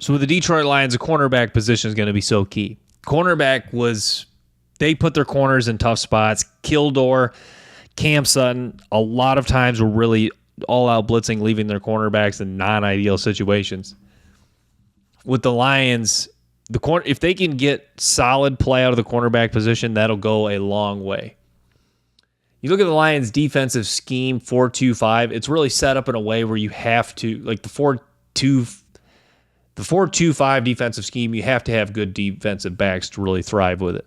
So with the Detroit Lions, the cornerback position is going to be so key. They put their corners in tough spots. Kildor, Cam Sutton, a lot of times were really all-out blitzing, leaving their cornerbacks in non-ideal situations. With the Lions, if they can get solid play out of the cornerback position, that'll go a long way. You look at the Lions' defensive scheme, 4-2-5, it's really set up in a way where you have to, like the 4-2-5 defensive scheme, you have to have good defensive backs to really thrive with it.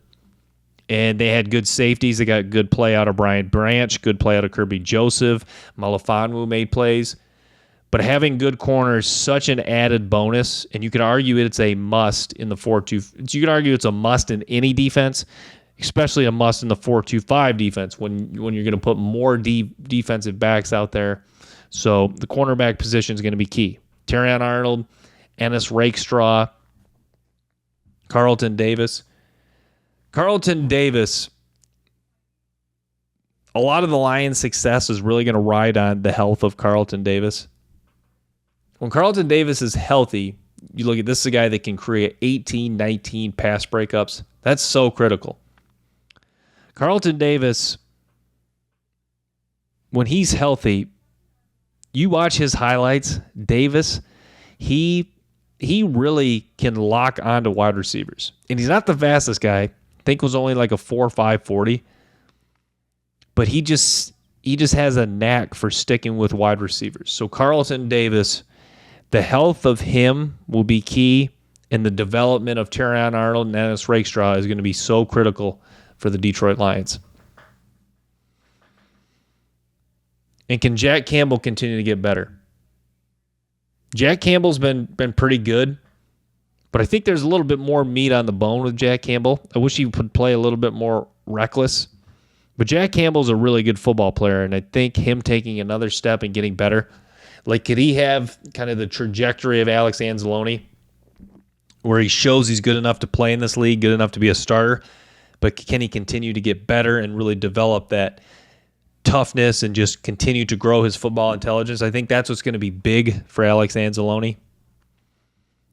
And they had good safeties. They got good play out of Brian Branch, good play out of Kirby Joseph. Malifonwu made plays. But having good corners is such an added bonus, and you can argue it's a must in the 4-2. You can argue it's a must in any defense, especially a must in the 4-2-5 defense when you're going to put more defensive backs out there. So the cornerback position is going to be key. Terrion Arnold, Ennis Rakestraw, Carlton Davis. Carlton Davis, a lot of the Lions' success is really going to ride on the health of Carlton Davis. When Carlton Davis is healthy, you look at this is a guy that can create 18, 19 pass breakups. That's so critical. Carlton Davis, when he's healthy, you watch his highlights, Davis, he really can lock onto wide receivers. And he's not the fastest guy. I think it was only like a 4.5 40. But he just has a knack for sticking with wide receivers. So Carlton Davis, the health of him will be key, and the development of Terrion Arnold and Ennis Rakestraw is going to be so critical for the Detroit Lions. And can Jack Campbell continue to get better? Jack Campbell's been pretty good, but I think there's a little bit more meat on the bone with Jack Campbell. I wish he would play a little bit more reckless. But Jack Campbell's a really good football player, and I think him taking another step and getting better, like could he have kind of the trajectory of Alex Anzalone, where he shows he's good enough to play in this league, good enough to be a starter, but can he continue to get better and really develop that toughness and just continue to grow his football intelligence? I think that's what's going to be big for Alex Anzalone.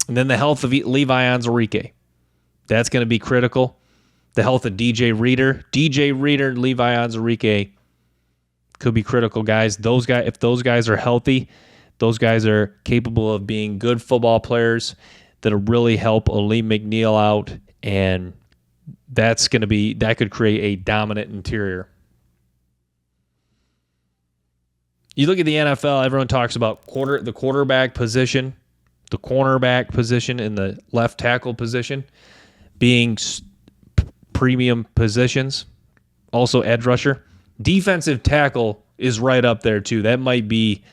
And then the health of Levi Onwuzurike. That's going to be critical. The health of DJ Reader. DJ Reader and Levi Onwuzurike could be critical guys. If those guys are healthy, those guys are capable of being good football players that'll really help Aleem McNeil out, and that could create a dominant interior. You look at the NFL, everyone talks about the quarterback position, the cornerback position, and the left tackle position being premium positions. Also edge rusher. Defensive tackle is right up there too. That might be,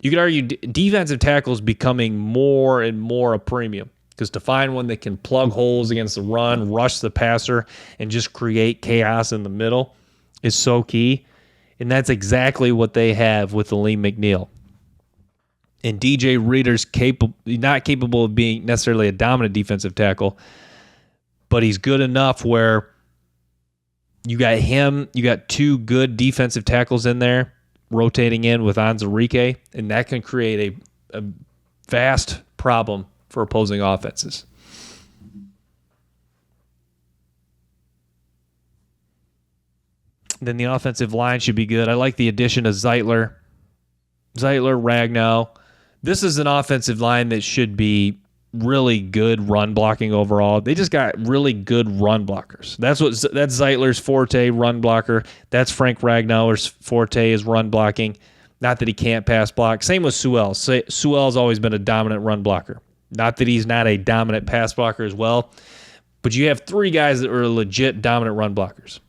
you could argue defensive tackle is becoming more and more a premium, because to find one that can plug holes against the run, rush the passer, and just create chaos in the middle is so key. And that's exactly what they have with Aleem McNeil. And DJ Reader's not capable of being necessarily a dominant defensive tackle, but he's good enough where you got him, you got two good defensive tackles in there rotating in with Onwuzurike, and that can create a vast problem for opposing offenses. Then the offensive line should be good. I like the addition of Zeitler, Ragnow. This is an offensive line that should be really good run blocking overall. They just got really good run blockers. That's Zeitler's forte, run blocker. That's Frank Ragnow's forte, is run blocking. Not that he can't pass block. Same with Sewell. Sewell's always been a dominant run blocker. Not that he's not a dominant pass blocker as well, but you have three guys that are legit dominant run blockers.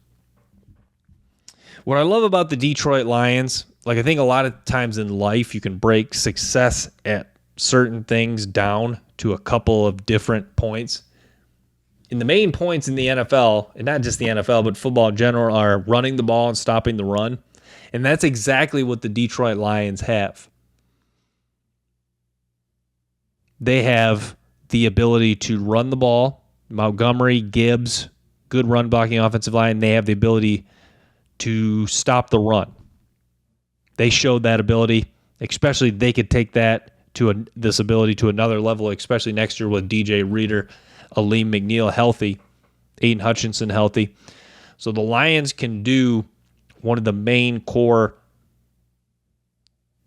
What I love about the Detroit Lions, like I think a lot of times in life you can break success at certain things down to a couple of different points. And the main points in the NFL, and not just the NFL, but football in general, are running the ball and stopping the run. And that's exactly what the Detroit Lions have. They have the ability to run the ball. Montgomery, Gibbs, good run blocking offensive line. They have the ability to stop the run. They showed that ability, especially they could take that to this ability to another level, especially next year with DJ Reader, Aleem McNeil healthy, Aiden Hutchinson healthy. So the Lions can do one of the main core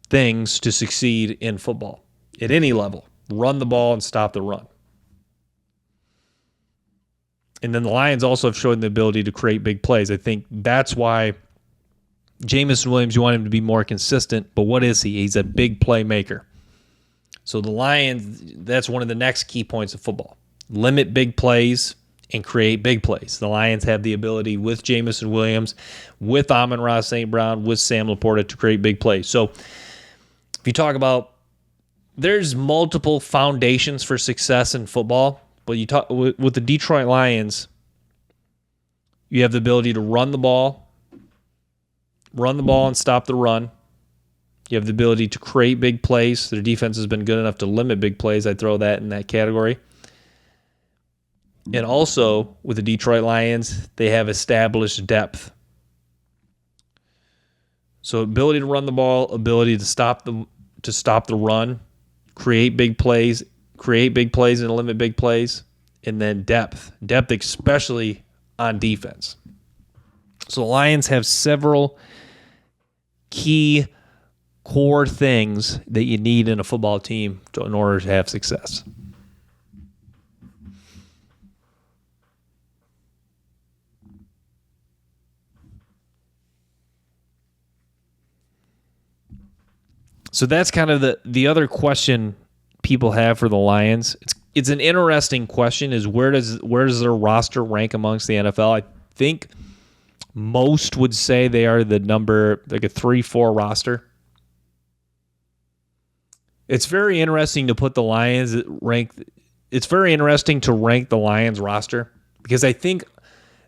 things to succeed in football at any level: run the ball and stop the run. And then the Lions also have shown the ability to create big plays. I think that's why Jameson Williams, you want him to be more consistent, but what is he? He's a big playmaker. So the Lions, that's one of the next key points of football. Limit big plays and create big plays. The Lions have the ability with Jameson Williams, with Amon-Ra St. Brown, with Sam Laporta to create big plays. So if you talk about, there's multiple foundations for success in football, but you talk with the Detroit Lions, you have the ability to run the ball and stop the run. You have the ability to create big plays. Their defense has been good enough to limit big plays. I throw that in that category. And also, with the Detroit Lions, they have established depth. So ability to run the ball, ability to stop the run, create big plays and limit big plays, and then depth. Depth especially on defense. So the Lions have several key core things that you need in a football team in order to have success. So that's kind of the other question people have for the Lions. It's an interesting question, is where does their roster rank amongst the NFL? I think most would say they are the number, like a 3-4 roster. It's very interesting to put the Lions rank. It's very interesting to rank the Lions roster, because I think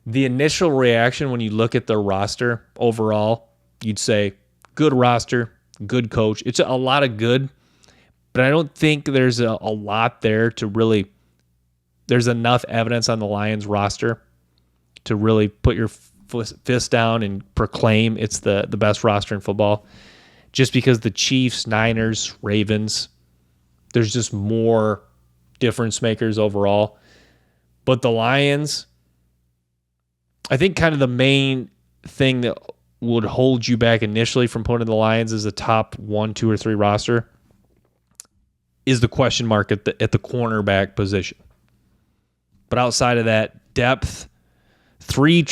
the initial reaction when you look at their roster overall, you'd say good roster, good coach. It's a lot of good, but I don't think there's a lot there to really, there's enough evidence on the Lions roster to really put your fist down and proclaim it's the best roster in football. Just because the Chiefs, Niners, Ravens, there's just more difference makers overall. But the Lions, I think kind of the main thing that would hold you back initially from putting the Lions as a top 1, 2, or 3 roster is the question mark at the cornerback position. But outside of that, depth, three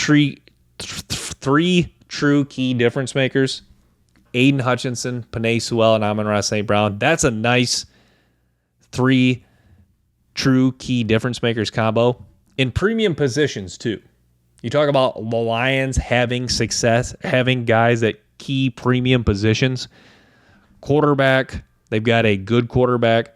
true key difference makers: Aiden Hutchinson, Penei Sewell, and Amon-Ra St. Brown. That's a nice 3 true key difference makers combo in premium positions too. You talk about the Lions having success, having guys at key premium positions. Quarterback, they've got a good quarterback.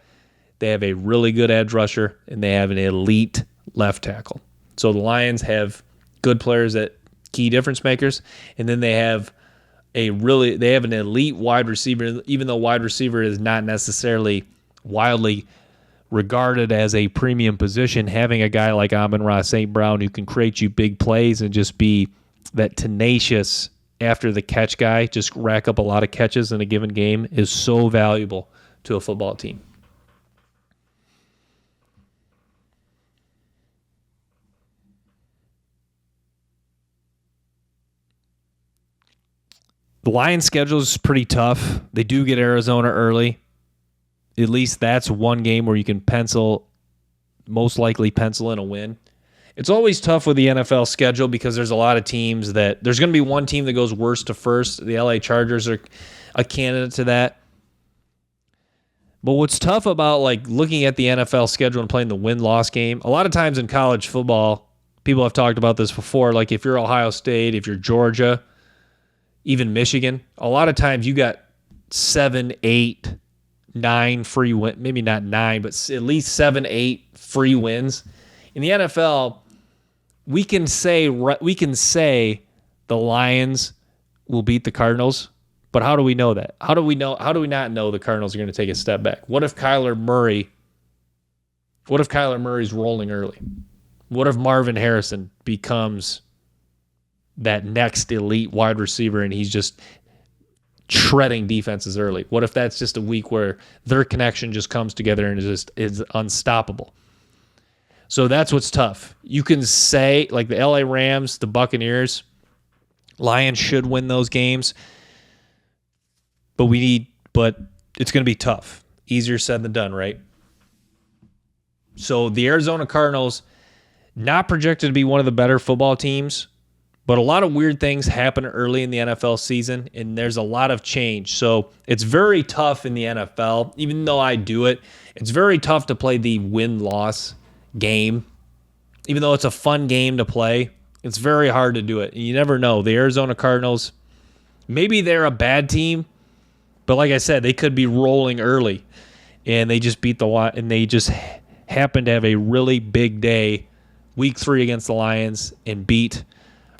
They have a really good edge rusher, and they have an elite left tackle. So the Lions have good players at key difference makers, and then they have an elite wide receiver, even though wide receiver is not necessarily wildly regarded as a premium position. Having a guy like Amon-Ra St. Brown who can create you big plays and just be that tenacious after the catch guy, just rack up a lot of catches in a given game, is so valuable to a football team. The Lions' schedule is pretty tough. They do get Arizona early. At least that's one game where you can most likely pencil in a win. It's always tough with the NFL schedule because there's a lot of teams that, there's going to be one team that goes worst to first. The LA Chargers are a candidate to that. But what's tough about like looking at the NFL schedule and playing the win-loss game, a lot of times in college football, people have talked about this before, like if you're Ohio State, if you're Georgia, even Michigan, a lot of times you got 7, 8, 9 free wins, maybe not 9, but at least 7, 8 free wins. In the NFL, we can say the Lions will beat the Cardinals, but how do we know that? How do we not know the Cardinals are going to take a step back? What if Kyler Murray's rolling early? What if Marvin Harrison becomes that next elite wide receiver and he's just shredding defenses early? What if that's just a week where their connection just comes together and is unstoppable? So that's what's tough. You can say, like the LA Rams, the Buccaneers, Lions should win those games, but it's going to be tough. Easier said than done, right? So the Arizona Cardinals, not projected to be one of the better football teams, but a lot of weird things happen early in the NFL season, and there's a lot of change. So it's very tough in the NFL. Even though I do it, it's very tough to play the win-loss game. Even though it's a fun game to play, it's very hard to do it. And you never know. The Arizona Cardinals, maybe they're a bad team, but like I said, they could be rolling early, and they just beat and they just happen to have a really big day, week 3 against the Lions, and beat.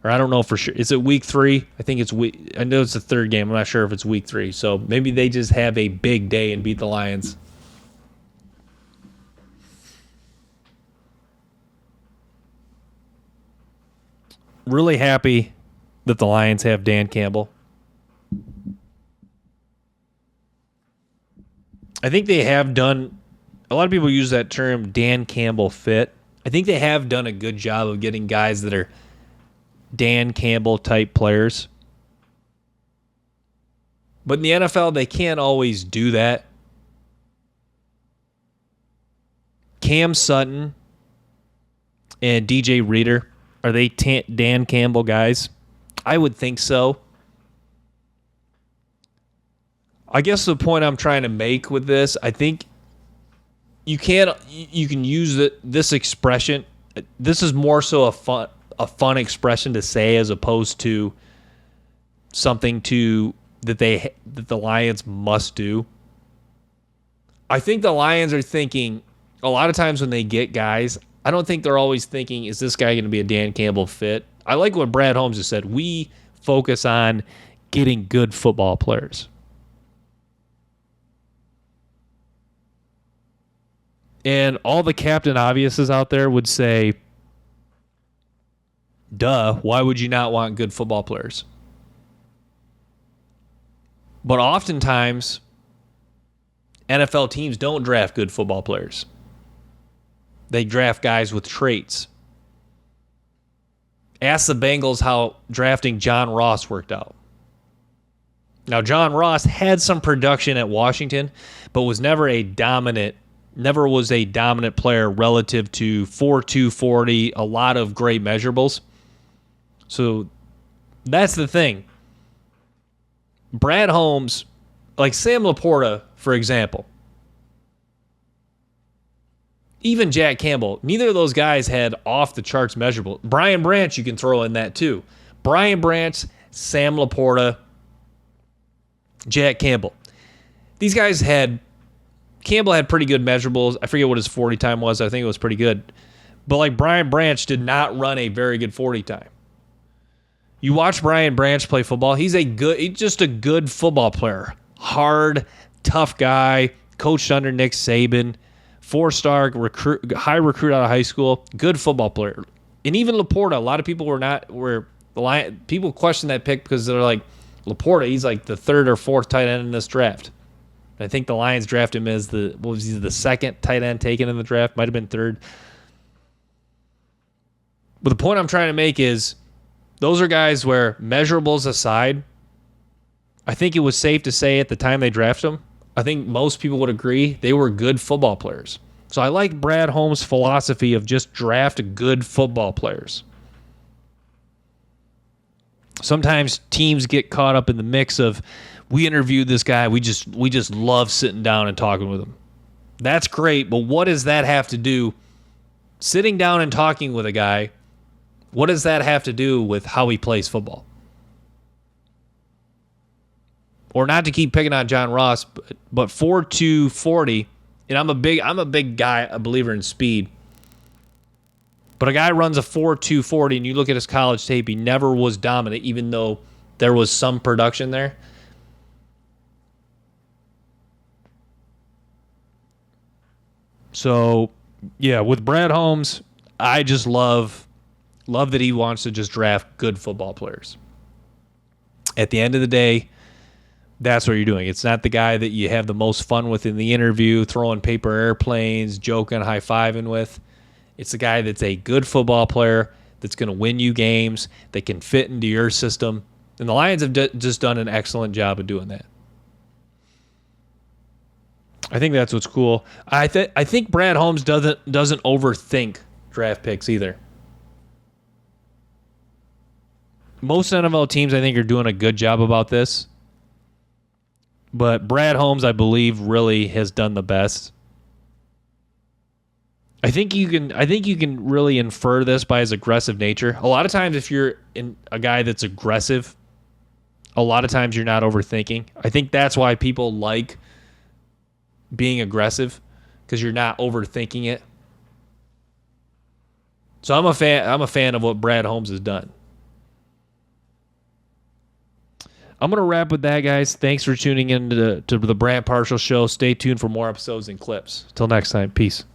Or I don't know for sure. Is it week 3? I think it's I know it's the third game. I'm not sure if it's week 3. So maybe they just have a big day and beat the Lions. Really happy that the Lions have Dan Campbell. I think they have done, a lot of people use that term Dan Campbell fit. I think they have done a good job of getting guys that are Dan Campbell type players. But in the NFL, they can't always do that. Cam Sutton and DJ Reader, are they Dan Campbell guys? I would think so. I guess the point I'm trying to make with this, I think you can use this expression. This is more so a fun expression to say as opposed to something that the Lions must do. I think the Lions are thinking a lot of times when they get guys, I don't think they're always thinking, is this guy going to be a Dan Campbell fit? I like what Brad Holmes has said. We focus on getting good football players. And all the Captain Obviouses out there would say, duh, why would you not want good football players? But oftentimes, NFL teams don't draft good football players. They draft guys with traits. Ask the Bengals how drafting John Ross worked out. Now, John Ross had some production at Washington, but was never was a dominant player relative to 4.2 40, a lot of great measurables. So that's the thing. Brad Holmes, like Sam Laporta, for example, even Jack Campbell, neither of those guys had off-the-charts measurable. Brian Branch, you can throw in that too. Brian Branch, Sam Laporta, Jack Campbell. These guys Campbell had pretty good measurables. I forget what his 40 time was. I think it was pretty good. But like Brian Branch did not run a very good 40 time. You watch Brian Branch play football, he's just a good football player. Hard, tough guy, coached under Nick Saban, 4-star recruit, high recruit out of high school, good football player. And even Laporta, a lot of people people question that pick because they're like, Laporta, he's like the 3rd or 4th tight end in this draft. I think the Lions drafted him as the 2nd tight end taken in the draft, might have been 3rd. But the point I'm trying to make is those are guys where, measurables aside, I think it was safe to say at the time they drafted them, I think most people would agree they were good football players. So I like Brad Holmes' philosophy of just draft good football players. Sometimes teams get caught up in the mix of, we interviewed this guy, we just love sitting down and talking with him. That's great, but what does that have to do? Sitting down and talking with a guy, what does that have to do with how he plays football? Or not to keep picking on John Ross, but 4.2 40, and I'm a big guy, a believer in speed. But a guy runs a 4.2 40, and you look at his college tape, he never was dominant, even though there was some production there. So, yeah, with Brad Holmes, I just love that he wants to just draft good football players. At the end of the day, That's what you're doing. It's not the guy that you have the most fun with in the interview, throwing paper airplanes, joking, high-fiving with. It's the guy that's a good football player that's going to win you games, that can fit into your system. And the Lions have just done an excellent job of doing that. I think that's what's cool. I think Brad Holmes doesn't overthink draft picks either. Most NFL teams, I think, are doing a good job about this. But Brad Holmes, I believe, really has done the best. I think you can really infer this by his aggressive nature. A lot of times, if you're a guy that's aggressive, a lot of times you're not overthinking. I think that's why people like being aggressive, because you're not overthinking it. So I'm a fan of what Brad Holmes has done. I'm going to wrap with that, guys. Thanks for tuning in to the Brant Marshall Show. Stay tuned for more episodes and clips. Till next time, peace.